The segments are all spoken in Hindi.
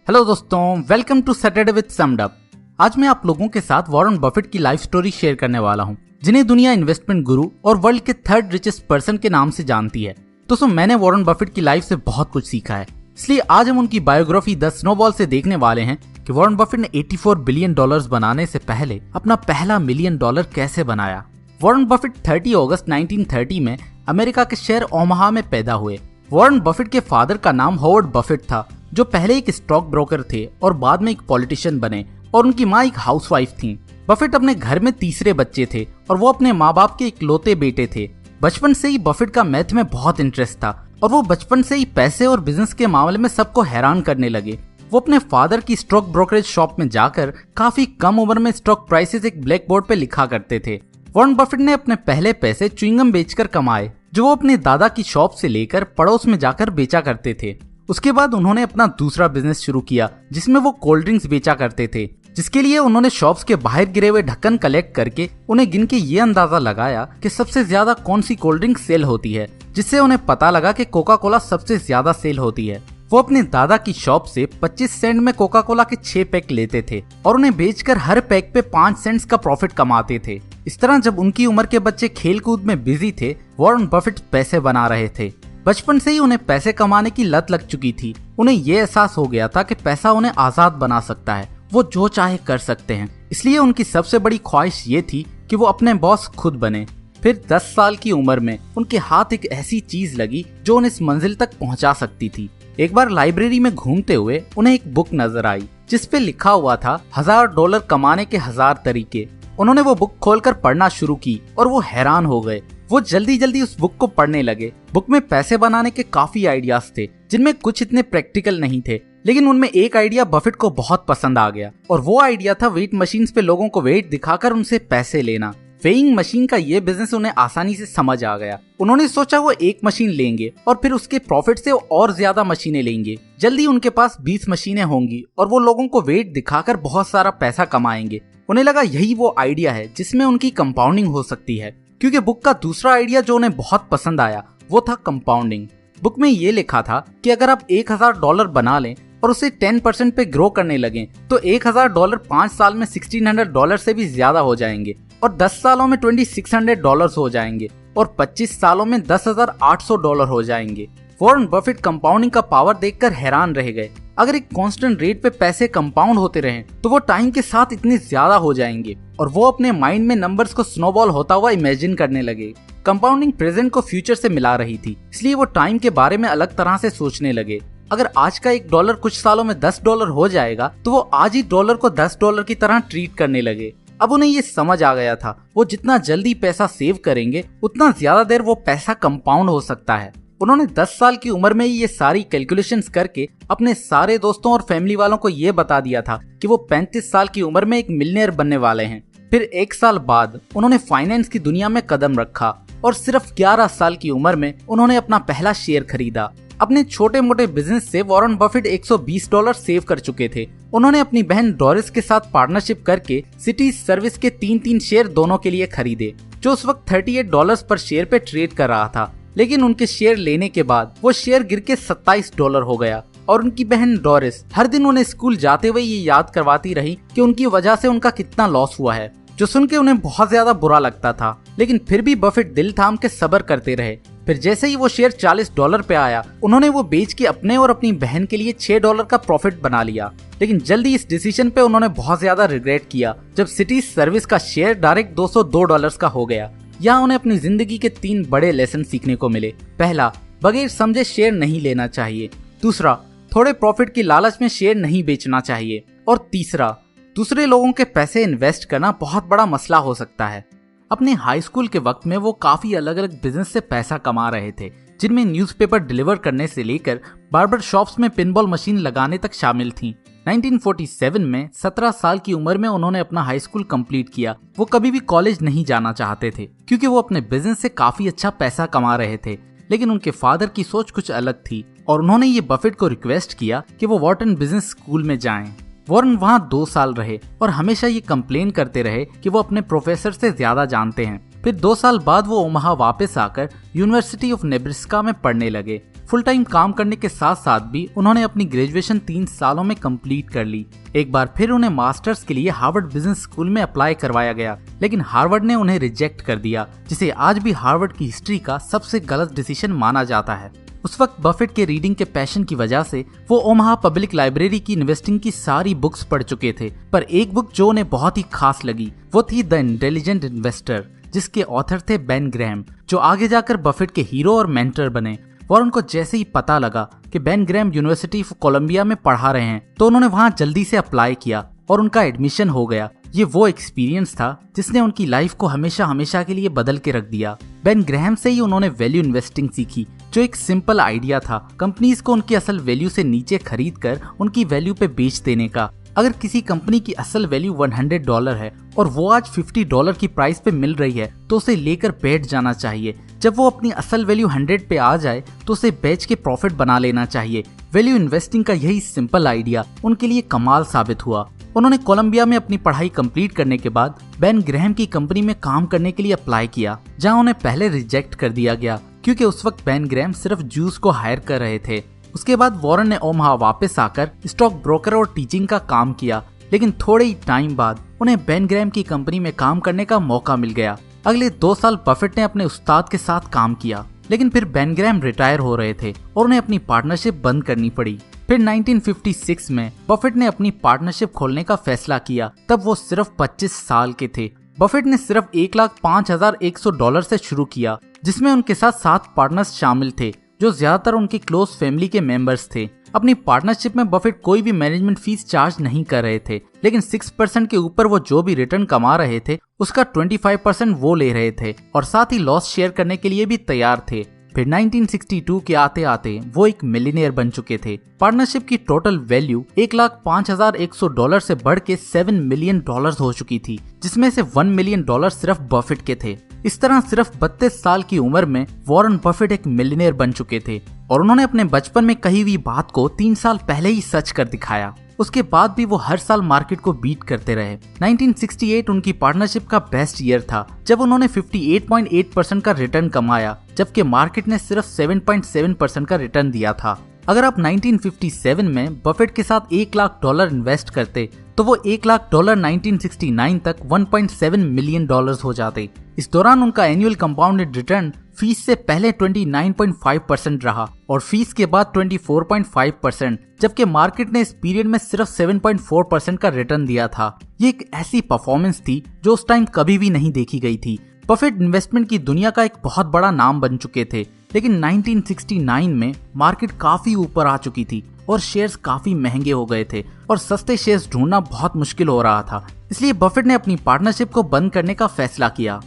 हेलो दोस्तों, welcome to Saturday with summed up. आज मैं आप लोगों के साथ वॉरेन बफेट की लाइफ स्टोरी शेयर करने वाला हूं, जिन्हें दुनिया इन्वेस्टमेंट गुरु और वर्ल्ड के थर्ड रिचेस्ट पर्सन के नाम से जानती है। दोस्तों, मैंने वॉरेन बफेट की लाइफ से बहुत कुछ सीखा है, इसलिए आज हम उनकी बायोग्राफी द स्नोबॉल से देखने वाले हैं कि वॉरेन बफेट ने $84 बिलियन बनाने से पहले अपना पहला $1 मिलियन कैसे बनाया। वॉरेन बफेट 30 अगस्त 1930 में अमेरिका के शहर ओमाहा में पैदा हुए। वॉरेन बफेट के फादर का नाम हॉवर्ड बफेट था, जो पहले एक स्टॉक ब्रोकर थे और बाद में एक पॉलिटिशियन बने, और उनकी माँ एक हाउसवाइफ थी। बफेट अपने घर में तीसरे बच्चे थे और वो अपने माँ बाप के इकलौते बेटे थे। बचपन से ही बफेट का मैथ में बहुत इंटरेस्ट था और वो बचपन से ही पैसे और बिजनेस के मामले में सबको हैरान करने लगे। वो अपने फादर की स्टॉक ब्रोकरेज शॉप में जाकर काफी कम उम्र में स्टॉक प्राइसेस एक ब्लैक बोर्ड पे लिखा करते थे। वॉरेन बफेट ने अपने पहले पैसे च्युइंगम बेचकर कमाए, जो वो अपने दादा की शॉप से लेकर पड़ोस में जाकर बेचा करते थे। उसके बाद उन्होंने अपना दूसरा बिजनेस शुरू किया, जिसमें वो कोल्ड ड्रिंक्स बेचा करते थे, जिसके लिए उन्होंने शॉप्स के बाहर गिरे हुए ढक्कन कलेक्ट करके उन्हें गिन के ये अंदाजा लगाया कि सबसे ज्यादा कौन सी कोल्ड ड्रिंक सेल होती है, जिससे उन्हें पता लगा कि कोका कोला सबसे ज्यादा सेल होती है। वो अपने दादा की शॉप से 25 सेंट में कोका कोला के 6 पैक लेते थे और उन्हें बेचकर हर पैक पे 5 सेंट्स का प्रॉफिट कमाते थे। इस तरह जब उनकी उम्र के बच्चे खेल कूद में बिजी थे, वॉरेन बफेट पैसे बना रहे थे। बचपन से ही उन्हें पैसे कमाने की लत लग चुकी थी। उन्हें ये एहसास हो गया था कि पैसा उन्हें आजाद बना सकता है, वो जो चाहे कर सकते हैं। इसलिए उनकी सबसे बड़ी ख्वाहिश ये थी कि वो अपने बॉस खुद बने। फिर 10 साल की उम्र में उनके हाथ एक ऐसी चीज लगी जो उन्हें इस मंजिल तक पहुंचा सकती थी। एक बार लाइब्रेरी में घूमते हुए उन्हें एक बुक नजर आई, जिसपे लिखा हुआ था $1000 कमाने के 1000 तरीके। उन्होंने वो बुक खोलकर पढ़ना शुरू की और वो हैरान हो गए। वो जल्दी जल्दी उस बुक को पढ़ने लगे। बुक में पैसे बनाने के काफी आइडियाज थे, जिनमें कुछ इतने प्रैक्टिकल नहीं थे, लेकिन उनमें एक आइडिया बफेट को बहुत पसंद आ गया और वो आइडिया था वेट मशीन्स पे लोगों को वेट दिखाकर उनसे पैसे लेना। वेइंग मशीन का ये बिजनेस उन्हें आसानी से समझ आ गया। उन्होंने सोचा वो एक मशीन लेंगे और फिर उसके प्रॉफिट से और ज्यादा मशीनें लेंगे। जल्दी उनके पास 20 मशीनें होंगी और वो लोगों को वेट दिखाकर बहुत सारा पैसा कमाएंगे। उन्हें लगा यही वो आइडिया है जिसमें उनकी कंपाउंडिंग हो सकती है, क्योंकि बुक का दूसरा आइडिया जो उन्हें बहुत पसंद आया वो था कंपाउंडिंग। बुक में ये लिखा था कि अगर आप $1000 बना लें और उसे 10% पे ग्रो करने लगे तो $1000 5 साल में $1600 से भी ज्यादा हो जाएंगे और 10 सालों में $2600 हो जाएंगे और 25 सालों में $10,800 हो जाएंगे। वॉरेन बफेट कंपाउंडिंग का पावर देखकर हैरान रह गए। अगर एक कांस्टेंट रेट पे पैसे कंपाउंड होते रहें तो वो टाइम के साथ इतने ज्यादा हो जाएंगे, और वो अपने माइंड में नंबर्स को स्नोबॉल होता हुआ इमेजिन करने लगे। कंपाउंडिंग प्रेजेंट को फ्यूचर से मिला रही थी, इसलिए वो टाइम के बारे में अलग तरह से सोचने लगे। अगर आज का $1 कुछ सालों में $10 हो जाएगा तो वो आज ही डॉलर को $10 की तरह ट्रीट करने लगे। अब उन्हें ये समझ आ गया था, वो जितना जल्दी पैसा सेव करेंगे उतना ज्यादा देर वो पैसा कंपाउंड हो सकता है। उन्होंने 10 साल की उम्र में ही ये सारी कैलकुलेशंस करके अपने सारे दोस्तों और फैमिली वालों को ये बता दिया था कि वो 35 साल की उम्र में एक मिलियनेयर बनने वाले हैं। फिर 1 साल बाद उन्होंने फाइनेंस की दुनिया में कदम रखा और सिर्फ 11 साल की उम्र में उन्होंने अपना पहला शेयर खरीदा। अपने छोटे मोटे बिजनेस से वॉरेन बफेट $120 सेव कर चुके थे। उन्होंने अपनी बहन डोरिस के साथ पार्टनरशिप करके सिटी सर्विस के 3 शेयर दोनों के लिए खरीदे, जो उस वक्त $38 पर शेयर पे ट्रेड कर रहा था। लेकिन उनके शेयर लेने के बाद वो शेयर गिर के $27 हो गया और उनकी बहन डोरिस हर दिन उन्हें स्कूल जाते हुए ये याद करवाती रही कि उनकी वजह से उनका कितना लॉस हुआ है, जो सुन के उन्हें बहुत ज्यादा बुरा लगता था। लेकिन फिर भी बफेट दिल थाम के सब्र करते रहे। फिर जैसे ही वो शेयर $40 पे आया, उन्होंने वो बेच के अपने और अपनी बहन के लिए $6 का प्रॉफिट बना लिया। लेकिन जल्दी इस डिसीजन पे उन्होंने बहुत ज्यादा रिग्रेट किया जब सिटी सर्विस का शेयर डायरेक्ट $202 का हो गया। यहाँ उन्हें अपनी जिंदगी के 3 बड़े लेसन सीखने को मिले। पहला, बगैर समझे शेयर नहीं लेना चाहिए। दूसरा, थोड़े प्रॉफिट की लालच में शेयर नहीं बेचना चाहिए। और तीसरा, दूसरे लोगों के पैसे इन्वेस्ट करना बहुत बड़ा मसला हो सकता है। अपने हाई स्कूल के वक्त में वो काफी अलग अलग बिजनेस से पैसा कमा रहे थे, जिनमें न्यूज़पेपर डिलीवर करने से लेकर बार्बर शॉप्स में पिनबॉल मशीन लगाने तक शामिल थी। 1947 में 17 साल की उम्र में उन्होंने अपना हाई स्कूल कंप्लीट किया। वो कभी भी कॉलेज नहीं जाना चाहते थे, क्योंकि वो अपने बिजनेस से काफी अच्छा पैसा कमा रहे थे। लेकिन उनके फादर की सोच कुछ अलग थी और उन्होंने ये बफेट को रिक्वेस्ट किया कि वो वॉर्टन बिजनेस स्कूल में जाएं। वॉरेन वहाँ 2 साल रहे और हमेशा ये कंप्लेन करते रहे कि वो अपने प्रोफेसर से ज्यादा जानते हैं। फिर 2 साल बाद वो ओमाहा वापस आकर यूनिवर्सिटी ऑफ नेब्रास्का में पढ़ने लगे। फुल टाइम काम करने के साथ साथ भी उन्होंने अपनी ग्रेजुएशन 3 सालों में कंप्लीट कर ली। एक बार फिर उन्हें मास्टर्स के लिए हार्वर्ड बिजनेस स्कूल में अप्लाई करवाया गया, लेकिन हार्वर्ड ने उन्हें रिजेक्ट कर दिया, जिसे आज भी हार्वर्ड की हिस्ट्री का सबसे गलत डिसीजन माना जाता है। उस वक्त बफेट के रीडिंग के पैशन की वजह से वो ओमाहा पब्लिक लाइब्रेरी की इन्वेस्टिंग की सारी बुक्स पढ़ चुके थे, पर एक बुक जो उन्हें बहुत ही खास लगी वो थी द इंटेलिजेंट इन्वेस्टर, जिसके ऑथर थे बेन ग्रैहम, जो आगे जाकर बफेट के हीरो और मेंटर बने। वॉरेन को जैसे ही पता लगा कि Ben Graham University of Columbia में पढ़ा रहे हैं तो उन्होंने वहां जल्दी से अप्लाई किया और उनका एडमिशन हो गया। ये वो एक्सपीरियंस था जिसने उनकी लाइफ को हमेशा हमेशा के लिए बदल के रख दिया। बेन ग्रैहम से ही उन्होंने वैल्यू इन्वेस्टिंग सीखी, जो एक सिंपल आइडिया था कंपनीज को उनकी असल वैल्यू से नीचे खरीद कर उनकी वैल्यू पे बेच देने का। अगर किसी कंपनी की असल वैल्यू $100 है और वो आज $50 की प्राइस पे मिल रही है तो उसे लेकर बैठ जाना चाहिए। जब वो अपनी असल वैल्यू 100 पे आ जाए तो उसे बेच के प्रॉफिट बना लेना चाहिए। वैल्यू इन्वेस्टिंग का यही सिंपल आइडिया उनके लिए कमाल साबित हुआ। उन्होंने कोलंबिया में अपनी पढ़ाई कंप्लीट करने के बाद बेन ग्रैहम की कंपनी में काम करने के लिए अप्लाई किया, जहां उन्हें पहले रिजेक्ट कर दिया गया क्योंकि उस वक्त बेन ग्रैहम सिर्फ जूस को हायर कर रहे थे। उसके बाद वॉरेन ने ओमाहा वापस आकर स्टॉक ब्रोकर और टीचिंग का काम किया, लेकिन थोड़े ही टाइम बाद उन्हें बेन ग्रैहम की कंपनी में काम करने का मौका मिल गया। अगले 2 साल बफेट ने अपने उस्ताद के साथ काम किया, लेकिन फिर बेन ग्रैहम रिटायर हो रहे थे और उन्हें अपनी पार्टनरशिप बंद करनी पड़ी। फिर 1956 में बफेट ने अपनी पार्टनरशिप खोलने का फैसला किया। तब वो सिर्फ 25 साल के थे। बफेट ने सिर्फ $1,05,100 से शुरू किया, जिसमें उनके साथ 7 पार्टनर्स शामिल थे जो ज्यादातर उनकी क्लोज फैमिली के मेंबर्स थे। अपनी पार्टनरशिप में बफेट कोई भी मैनेजमेंट फीस चार्ज नहीं कर रहे थे, लेकिन 6% के ऊपर वो जो भी रिटर्न कमा रहे थे उसका 25% वो ले रहे थे और साथ ही लॉस शेयर करने के लिए भी तैयार थे। फिर 1962 के आते आते वो एक मिलियनेयर बन चुके थे। पार्टनरशिप की टोटल वैल्यू $1,05,100 से बढ़ के $7 मिलियन हो चुकी थी, जिसमें से $1 मिलियन सिर्फ बफेट के थे। इस तरह सिर्फ 32 साल की उम्र में वॉरेन बफेट एक मिलियनेयर बन चुके थे और उन्होंने अपने बचपन में कही हुई बात को 3 साल पहले ही सच कर दिखाया। उसके बाद भी वो हर साल मार्केट को बीट करते रहे। 1968 उनकी पार्टनरशिप का बेस्ट ईयर था, जब उन्होंने 58.8% का रिटर्न कमाया, जबकि मार्केट ने सिर्फ 7.7% का रिटर्न दिया था। अगर आप 1957 में बफेट के साथ $1,00,000 इन्वेस्ट करते तो वो $1,00,000 1969 तक $1.7 मिलियन हो जाते। इस दौरान उनका एनुअल कंपाउंडेड रिटर्न फीस से पहले 29.5% रहा और फीस के बाद 24.5%, जबकि मार्केट ने इस पीरियड में सिर्फ 7.4% का रिटर्न दिया था। ये एक ऐसी परफॉर्मेंस थी जो उस टाइम कभी भी नहीं देखी गई थी। बफेट इन्वेस्टमेंट की दुनिया का एक बहुत बड़ा नाम बन चुके थे, लेकिन 1969 में मार्केट काफी ऊपर आ चुकी थी और शेयर्स काफी महंगे हो गए थे और सस्ते शेयर्स ढूंढना बहुत मुश्किल हो रहा था। इसलिए बफेट ने अपनी पार्टनरशिप को बंद करने का फैसला किया।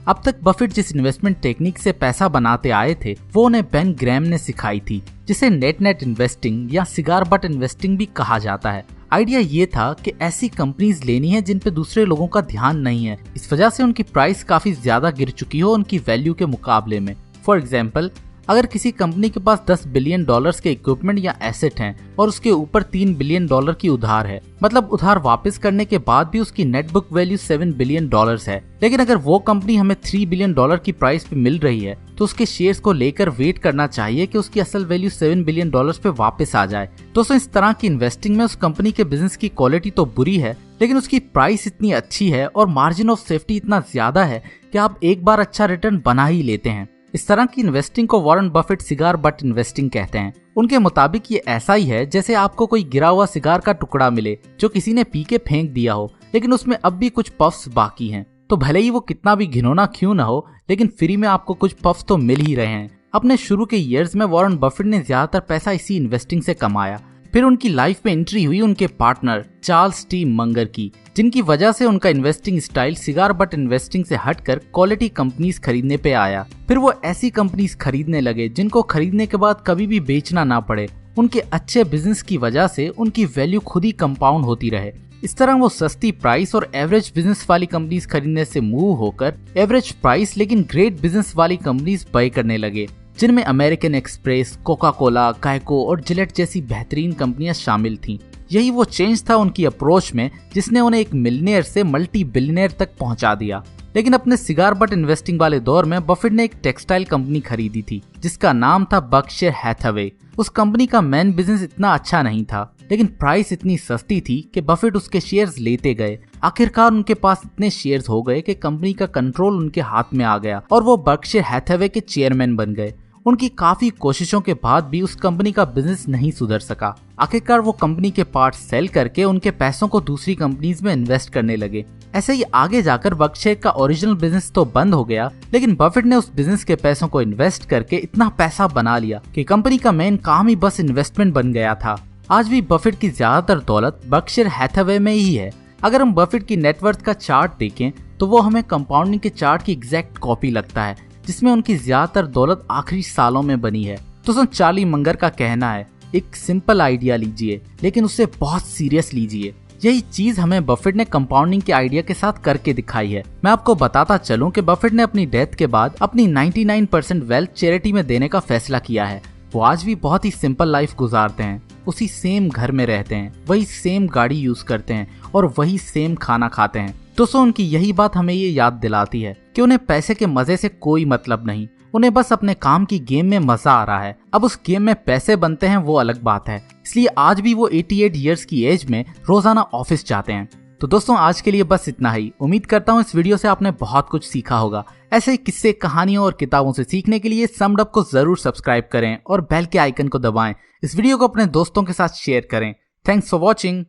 अब तक बफेट जिस इन्वेस्टमेंट टेक्निक से पैसा बनाते आए थे वो उन्हें बेन ग्रैहम ने सिखाई थी, जिसे नेट इन्वेस्टिंग या सिगार बट इन्वेस्टिंग भी कहा जाता है। आइडिया ये था कि ऐसी कंपनीज लेनी है जिन पे दूसरे लोगों का ध्यान नहीं है, इस वजह से उनकी प्राइस काफी ज्यादा गिर चुकी हो उनकी वैल्यू के मुकाबले में। फॉर एग्जाम्पल, अगर किसी कंपनी के पास $10 बिलियन के इक्विपमेंट या एसेट हैं और उसके ऊपर $3 बिलियन की उधार है, मतलब उधार वापस करने के बाद भी उसकी नेट बुक वैल्यू $7 बिलियन है, लेकिन अगर वो कंपनी हमें $3 बिलियन की प्राइस पे मिल रही है तो उसके शेयर्स को लेकर वेट करना चाहिए कि उसकी असल वैल्यू $7 बिलियन पे वापस आ जाए। दोस्तों, इस तरह की इन्वेस्टिंग में उस कंपनी के बिजनेस की क्वालिटी तो बुरी है, लेकिन उसकी प्राइस इतनी अच्छी है और मार्जिन ऑफ सेफ्टी इतना ज्यादा है कि आप एक बार अच्छा रिटर्न बना ही लेते हैं। इस तरह की इन्वेस्टिंग को Warren Buffett cigar but investing कहते हैं। उनके मुताबिक ये ऐसा ही है जैसे आपको कोई गिरा हुआ सिगार का टुकड़ा मिले जो किसी ने पी के फेंक दिया हो, लेकिन उसमें अब भी कुछ पफ्स बाकी हैं। तो भले ही वो कितना भी घिनौना क्यों ना हो, लेकिन फ्री में आपको कुछ पफ्स तो मिल ही रहे हैं। अपने शुरू के ईयर्स में वॉरेन बफेट ने ज्यादातर पैसा इसी इन्वेस्टिंग से कमाया। फिर उनकी लाइफ में एंट्री हुई उनके पार्टनर चार्ल्स टी मंगर की, जिनकी वजह से उनका investing style cigar but investing से हटकर क्वालिटी कंपनीज खरीदने पे आया। फिर वो ऐसी कंपनीज खरीदने लगे जिनको खरीदने के बाद कभी भी बेचना ना पड़े। उनके अच्छे बिजनेस की वजह से उनकी वैल्यू खुद ही कंपाउंड होती रहे। इस तरह वो सस्ती प्राइस और एवरेज बिजनेस वाली कंपनीज खरीदने से मूव होकर एवरेज प्राइस लेकिन ग्रेट बिजनेस वाली कंपनीज बाय करने लगे, जिनमें अमेरिकन एक्सप्रेस, कोका कोला, गायको और जिलेट जैसी बेहतरीन कंपनियां शामिल थीं। यही वो चेंज था उनकी अप्रोच में जिसने उन्हें एक मिलियनेयर से मल्टी बिलियनेयर तक पहुंचा दिया। लेकिन अपने सिगार बट इन्वेस्टिंग वाले दौर में बफेट ने एक टेक्सटाइल कंपनी खरीदी थी जिसका नाम था बर्कशायर हैथवे। उस कंपनी का मेन बिजनेस इतना अच्छा नहीं था, लेकिन प्राइस इतनी सस्ती थी कि बफेट उसके शेयर्स लेते गए। आखिरकार उनके पास इतने शेयर्स हो गए कि कंपनी का कंट्रोल उनके हाथ में आ गया और वो बर्कशायर हैथवे के चेयरमैन बन गए। उनकी काफी कोशिशों के बाद भी उस कंपनी का बिजनेस नहीं सुधर सका। आखिरकार वो कंपनी के पार्ट सेल करके उनके पैसों को दूसरी कंपनीज में इन्वेस्ट करने लगे। ऐसे ही आगे जाकर बर्कशायर का ओरिजिनल बिजनेस तो बंद हो गया, लेकिन बफेट ने उस बिजनेस के पैसों को इन्वेस्ट करके इतना पैसा बना लिया कि कंपनी का मेन काम ही बस इन्वेस्टमेंट बन गया था। आज भी बफेट की ज्यादातर दौलत बर्कशायर हैथवे में ही है। अगर हम बफेट की नेटवर्थ का चार्ट देखें तो वो हमें कंपाउंडिंग के चार्ट की एग्जैक्ट कॉपी लगता है, जिसमें उनकी ज्यादातर दौलत आखिरी सालों में बनी है। तो चार्ली मंगर का कहना है, एक सिंपल आइडिया लीजिए लेकिन उसे बहुत सीरियस लीजिए। यही चीज हमें बफेट ने कंपाउंडिंग के आइडिया के साथ करके दिखाई है। मैं आपको बताता चलूं कि बफेट ने अपनी डेथ के बाद अपनी 99% वेल्थ चैरिटी में देने का फैसला किया है। वो आज भी बहुत ही सिंपल लाइफ गुजारते हैं, उसी सेम घर में रहते हैं, वही सेम गाड़ी यूज करते हैं और वही सेम खाना खाते हैं। दोस्तों उनकी यही बात हमें ये याद दिलाती है कि उन्हें पैसे के मजे से कोई मतलब नहीं, उन्हें बस अपने काम की गेम में मजा आ रहा है। अब उस गेम में पैसे बनते हैं वो अलग बात है, इसलिए आज भी वो 88 इयर्स की एज में रोजाना ऑफिस जाते हैं। तो दोस्तों आज के लिए बस इतना ही। उम्मीद करता हूँ इस वीडियो से आपने बहुत कुछ सीखा होगा। ऐसे किस्से, कहानियों और किताबों से सीखने के लिए समडअप को जरूर सब्सक्राइब करें और बेल के आइकन को दबाएं। इस वीडियो को अपने दोस्तों के साथ शेयर करें। Thanks for watching.